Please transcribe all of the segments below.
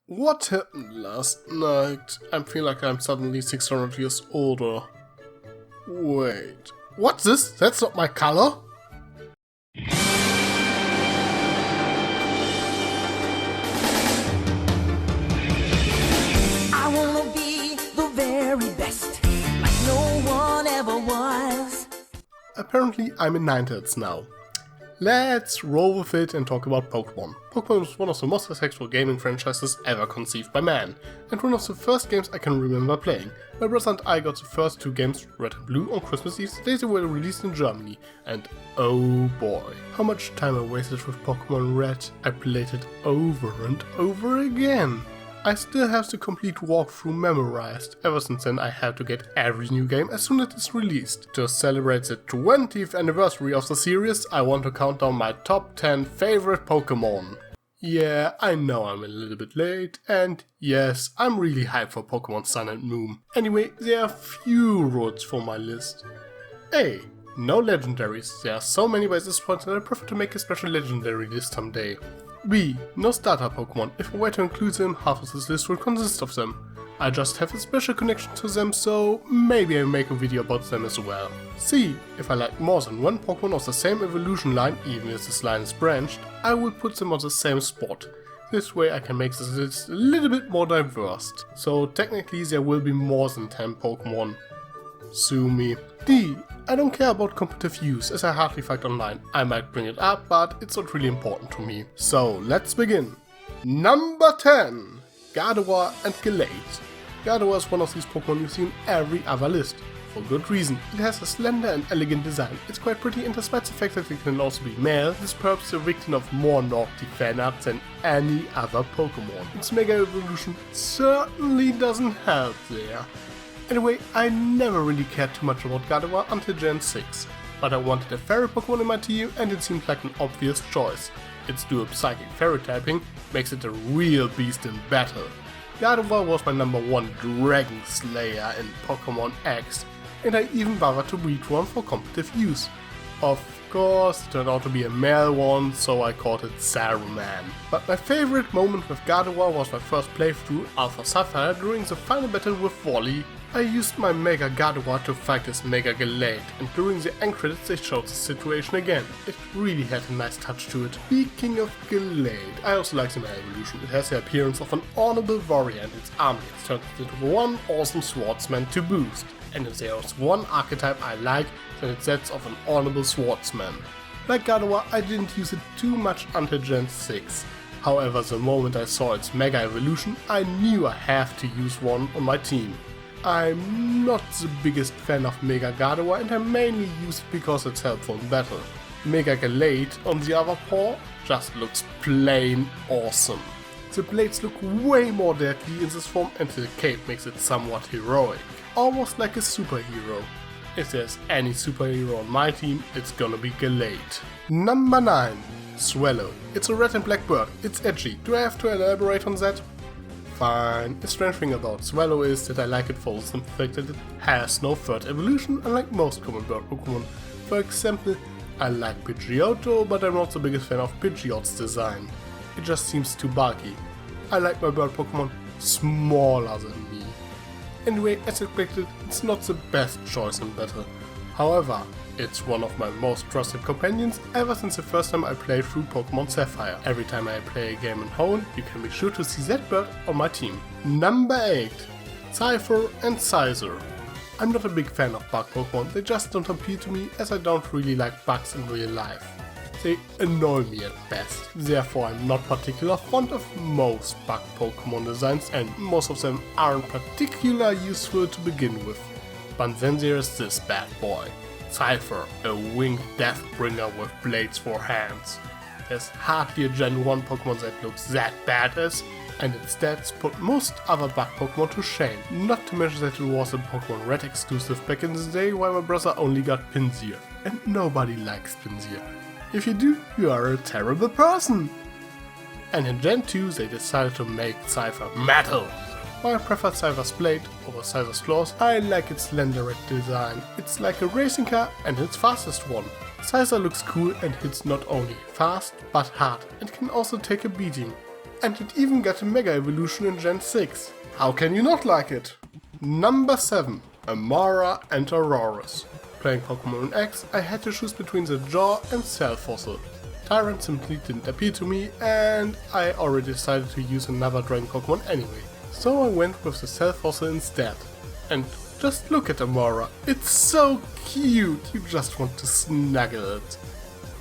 What happened last night? I feel like I'm suddenly 600 years older. Wait, what's this? That's not my color? I wanna be the very best, like no one ever was. Apparently I'm in Ninetales now. Let's roll with it and talk about Pokémon. Pokémon is one of the most successful gaming franchises ever conceived by man, and one of the first games I can remember playing. My brother and I got the first two games, Red and Blue, on Christmas Eve the day they were released in Germany, and oh boy, how much time I wasted with Pokémon Red. I played it over and over again. I still have the complete walkthrough memorized. Ever since then I had to get every new game as soon as it's released. To celebrate the 20th anniversary of the series, I want to count down my top 10 favorite Pokémon. Yeah, I know I'm a little bit late, and yes, I'm really hyped for Pokémon Sun and Moon. Anyway, there are few rules for my list. A. No legendaries. There are so many by this point that I prefer to make a special legendary list someday. B. No starter Pokémon. If I were to include them, half of this list will consist of them. I just have a special connection to them, so maybe I'll make a video about them as well. C. If I like more than one Pokémon of the same evolution line, even if this line is branched, I will put them on the same spot. This way I can make this list a little bit more diverse. So technically there will be more than 10 Pokémon. Sue me. D. I don't care about competitive use, as I hardly fight online. I might bring it up, but it's not really important to me. So let's begin. Number 10. Gardevoir and Gallade. Gardevoir is one of these Pokemon you see in every other list. For good reason. It has a slender and elegant design. It's quite pretty, and despite the fact that it can also be male, this perhaps the victim of more naughty fan art than any other Pokemon. Its Mega Evolution certainly doesn't help there. Anyway, I never really cared too much about Gardevoir until Gen 6, but I wanted a fairy Pokemon in my team and it seemed like an obvious choice. Its dual psychic fairy typing makes it a real beast in battle. Gardevoir was my number 1 Dragon Slayer in Pokémon X, and I even bothered to breed one for competitive use. Of course, it turned out to be a male one, so I called it Saruman. But my favorite moment with Gardevoir was my first playthrough Alpha Sapphire during the final battle with Wally. I used my Mega Gardevoir to fight his Mega Gallade, and during the end credits they showed the situation again. It really had a nice touch to it. Speaking of Gallade, I also like the Mega Evolution. It has the appearance of an honorable warrior and its army has turned into one awesome swordsman to boost. And if there is one archetype I like, then it's that of an honorable swordsman. Like Gardevoir, I didn't use it too much until Gen 6. However, the moment I saw its Mega Evolution, I knew I have to use one on my team. I'm not the biggest fan of Mega Gardevoir, and I mainly use it because it's helpful in battle. Mega Gallade, on the other paw, just looks plain awesome. The blades look way more deadly in this form, and the cape makes it somewhat heroic. Almost like a superhero. If there's any superhero on my team, it's gonna be Gallade. Number 9. Swallow. It's a red and black bird. It's edgy. Do I have to elaborate on that? Fine. The strange thing about Swallow is that I like it for the simple fact that it has no third evolution, unlike most common bird Pokemon. For example, I like Pidgeotto, but I'm not the biggest fan of Pidgeot's design. It just seems too bulky. I like my bird Pokemon smaller than me. Anyway, as expected, it's not the best choice in battle. However, it's one of my most trusted companions ever since the first time I played through Pokémon Sapphire. Every time I play a game in Hoenn, you can be sure to see that bird on my team. Number 8. Cypher and Scizor. I'm not a big fan of bug Pokémon, they just don't appeal to me as I don't really like bugs in real life. They annoy me at best, therefore I'm not particularly fond of most bug Pokémon designs, and most of them aren't particularly useful to begin with. But then there's this bad boy. Cypher, a winged Deathbringer with blades for hands. There's hardly a Gen 1 Pokemon that looks that badass, and its stats put most other bug Pokemon to shame. Not to mention that it was a Pokemon Red exclusive back in the day while my brother only got Pinsir, and nobody likes Pinsir. If you do, you are a terrible person! And in Gen 2 they decided to make Cypher metal. While I prefer Cypher's blade over Scizor's claws, I like its slender red design. It's like a racing car and its fastest one. Scizor looks cool and hits not only fast but hard and can also take a beating. And it even got a Mega Evolution in Gen 6. How can you not like it? Number 7. Amara and Aurorus. Playing Pokémon X, I had to choose between the Jaw and Cell Fossil. Tyrant simply didn't appeal to me, and I already decided to use another Dragon Pokémon anyway. So I went with the Cell Fossil instead. And just look at Amara, it's so cute, you just want to snuggle it.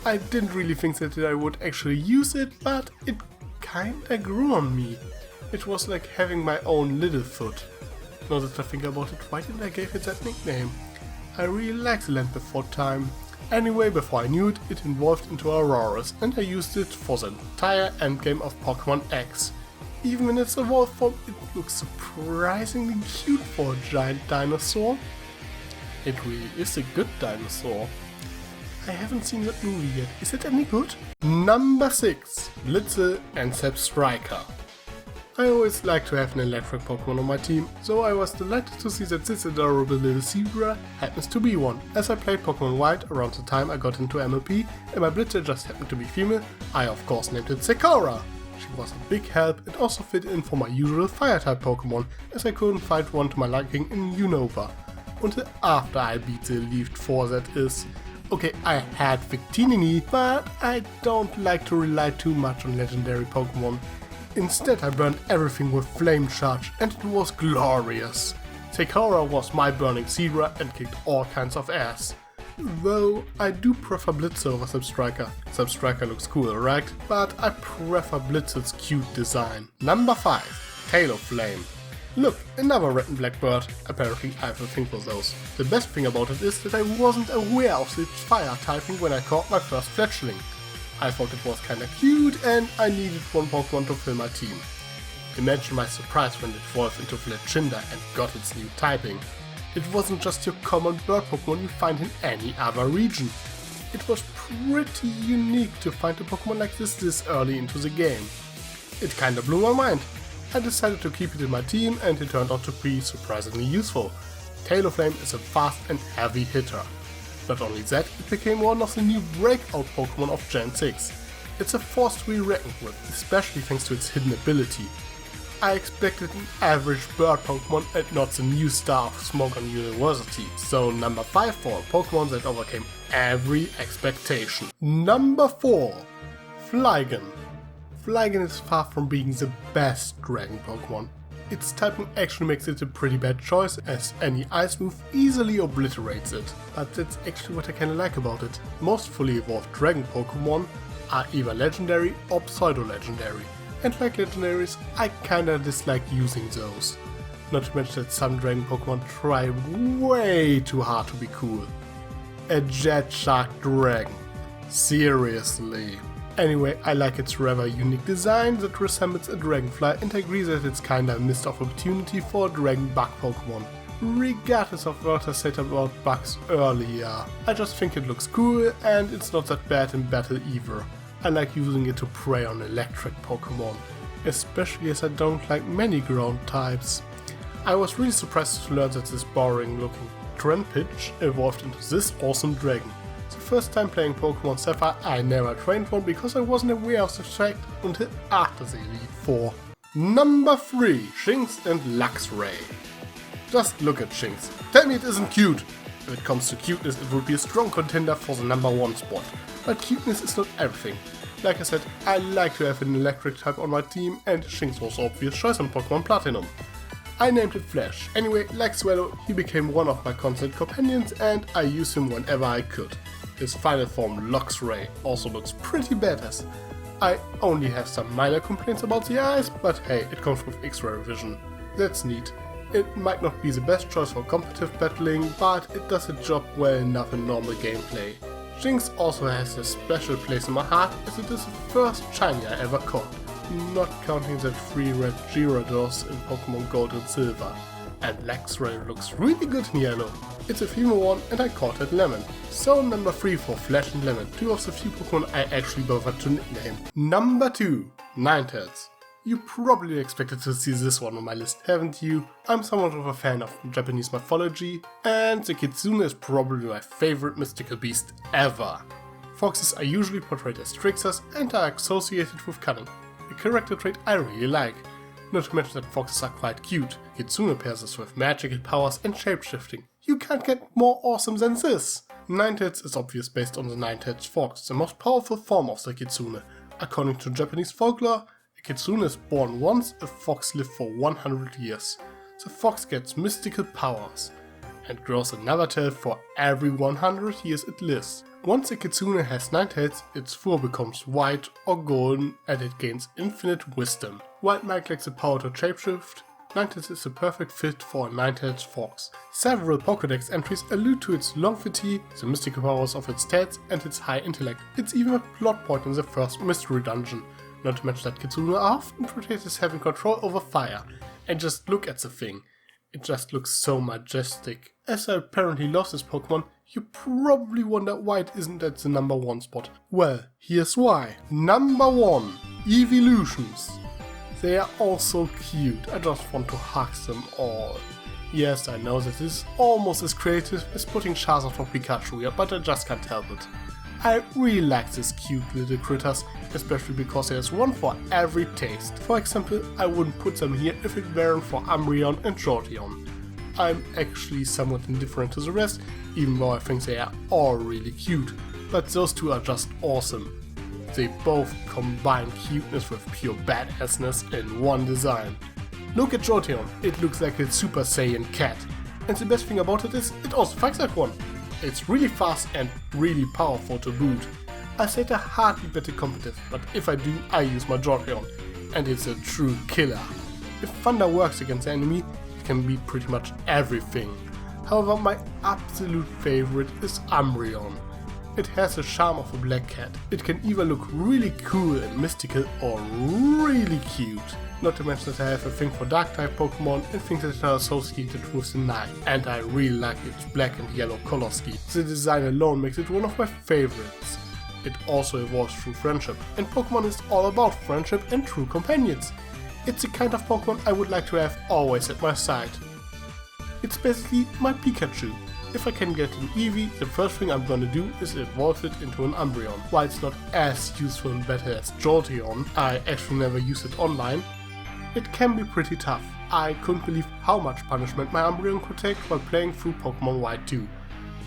I didn't really think that I would actually use it, but it kinda grew on me. It was like having my own Littlefoot. Now that I think about it, why didn't I give it that nickname? I really like the land before time. Anyway, before I knew it, it evolved into Aurorus, and I used it for the entire endgame of Pokémon X. Even in its evolved form, it looks surprisingly cute for a giant dinosaur. It really is a good dinosaur. I haven't seen that movie yet. Is it any good? Number 6. Blitzel and Striker. I always like to have an electric Pokémon on my team, so I was delighted to see that this adorable little zebra happens to be one. As I played Pokémon White around the time I got into MLP and my Blitzer just happened to be female, I of course named it Sakura. She was a big help and also fit in for my usual Fire-type Pokémon, as I couldn't find one to my liking in Unova. Until after I beat the Elite Four, that is. Okay, I had Victinini, but I don't like to rely too much on legendary Pokémon. Instead I burned everything with Flame Charge, and it was glorious. Sakura was my burning Zebra and kicked all kinds of ass. Though I do prefer Blitzer over Substriker. Substriker looks cool, right? But I prefer Blitzer's cute design. Number 5. Talonflame. Look, another red and black bird. Apparently I have a thing for those. The best thing about it is that I wasn't aware of its fire typing when I caught my first fledgling. I thought it was kinda cute and I needed one Pokémon to fill my team. Imagine my surprise when it evolved into Fletchinder and got its new typing. It wasn't just your common bird Pokémon you find in any other region. It was pretty unique to find a Pokémon like this early into the game. It kinda blew my mind. I decided to keep it in my team and it turned out to be surprisingly useful. Talonflame is a fast and heavy hitter. Not only that, it became one of the new breakout Pokémon of Gen 6. It's a force to be reckoned with, especially thanks to its hidden ability. I expected an average bird Pokémon and not the new star of Smogon University, so number 5 for a Pokémon that overcame every expectation. Number 4. Flygon. Flygon is far from being the best dragon Pokémon. Its typing actually makes it a pretty bad choice, as any ice move easily obliterates it. But that's actually what I kinda like about it. Most fully evolved dragon Pokémon are either legendary or pseudo-legendary. And like legendaries, I kinda dislike using those. Not to mention that some dragon Pokémon try way too hard to be cool. A Jet Shark Dragon. Seriously. Anyway, I like its rather unique design that resembles a dragonfly, and I agree that it's kinda a missed opportunity for a dragon bug Pokémon. Regardless of what I said about bugs earlier, I just think it looks cool and it's not that bad in battle either. I like using it to prey on electric Pokémon, especially as I don't like many ground types. I was really surprised to learn that this boring looking Trenpitch evolved into this awesome dragon. First time playing Pokémon Sapphire, I never trained one because I wasn't aware of the fact until after the Elite Four. Number 3. Shinx and Luxray. Just look at Shinx. Tell me it isn't cute! If it comes to cuteness, it would be a strong contender for the number 1 spot. But cuteness is not everything. Like I said, I like to have an electric type on my team, and Shinx was an obvious choice on Pokémon Platinum. I named it Flash. Anyway, like Swallow, he became one of my constant companions and I used him whenever I could. His final form, Luxray, also looks pretty badass. I only have some minor complaints about the eyes, but hey, it comes with X-ray vision. That's neat. It might not be the best choice for competitive battling, but it does the job well enough in normal gameplay. Shinx also has a special place in my heart, as it is the first shiny I ever caught, not counting that 3 red Gyarados in Pokémon Gold and Silver. And Luxray looks really good in yellow. It's a female one and I caught it Lemon. So number 3 for Flash and Lemon, 2 of the few Pokémon I actually bothered to nickname. Number 2. Ninetales. You probably expected to see this one on my list, haven't you? I'm somewhat of a fan of Japanese mythology, and the Kitsune is probably my favorite mystical beast ever. Foxes are usually portrayed as tricksters and are associated with cunning. a character trait I really like. Not to mention that foxes are quite cute. Kitsune pairs us with magical powers and shapeshifting. You can't get more awesome than this! Ninetales is obviously based on the Ninetales fox, the most powerful form of the kitsune. According to Japanese folklore, a kitsune is born once, a fox lives for 100 years. The fox gets mystical powers and grows another tail for every 100 years it lives. Once a kitsune has 9 tails, its fur becomes white or golden and it gains infinite wisdom. While Mike lacks the power to shapeshift, Ninetales is a perfect fit for a Ninetales fox. Several Pokédex entries allude to its longevity, the mystical powers of its tails, and its high intellect. It's even a plot point in the first mystery dungeon. Not to mention that Kitsune are often portrayed as having control over fire. And just look at the thing. It just looks so majestic. As I apparently love this Pokemon, you probably wonder why it isn't at the number 1 spot. Well, here's why. Number 1. Evolutions. They are all so cute, I just want to hug them all. Yes, I know that this is almost as creative as putting Charizard or Pikachu here, but I just can't help it. I really like these cute little critters, especially because there's one for every taste. For example, I wouldn't put them here if it weren't for Umbreon and Jolteon. I'm actually somewhat indifferent to the rest, even though I think they are all really cute, but those two are just awesome. They both combine cuteness with pure badassness in one design. Look at Jolteon, it looks like a Super Saiyan cat. And the best thing about it is, it also fights like one. It's really fast and really powerful to boot. I said I hardly bet it competitive, but if I do, I use my Jolteon. And it's a true killer. If Thunder works against the enemy, it can beat pretty much everything. However, my absolute favorite is Umbreon. It has the charm of a black cat. It can either look really cool and mystical or really cute. Not to mention that I have a thing for dark type Pokemon and things that are associated with the night. And I really like its black and yellow color scheme. The design alone makes it one of my favorites. It also evolves through friendship. And Pokemon is all about friendship and true companions. It's the kind of Pokemon I would like to have always at my side. It's basically my Pikachu. If I can get an Eevee, the first thing I'm gonna do is evolve it into an Umbreon. While it's not as useful and better as Jolteon, I actually never use it online, it can be pretty tough. I couldn't believe how much punishment my Umbreon could take while playing through Pokemon White 2.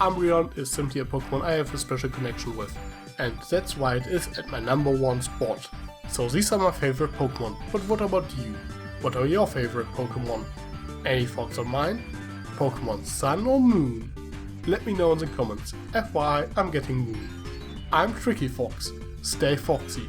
Umbreon is simply a Pokemon I have a special connection with, and that's why it is at my number 1 spot. So these are my favorite Pokemon, but what about you? What are your favorite Pokemon? Any thoughts on mine? Pokemon Sun or Moon? Let me know in the comments. FYI, I'm getting Moon. I'm Tricky Fox. Stay foxy.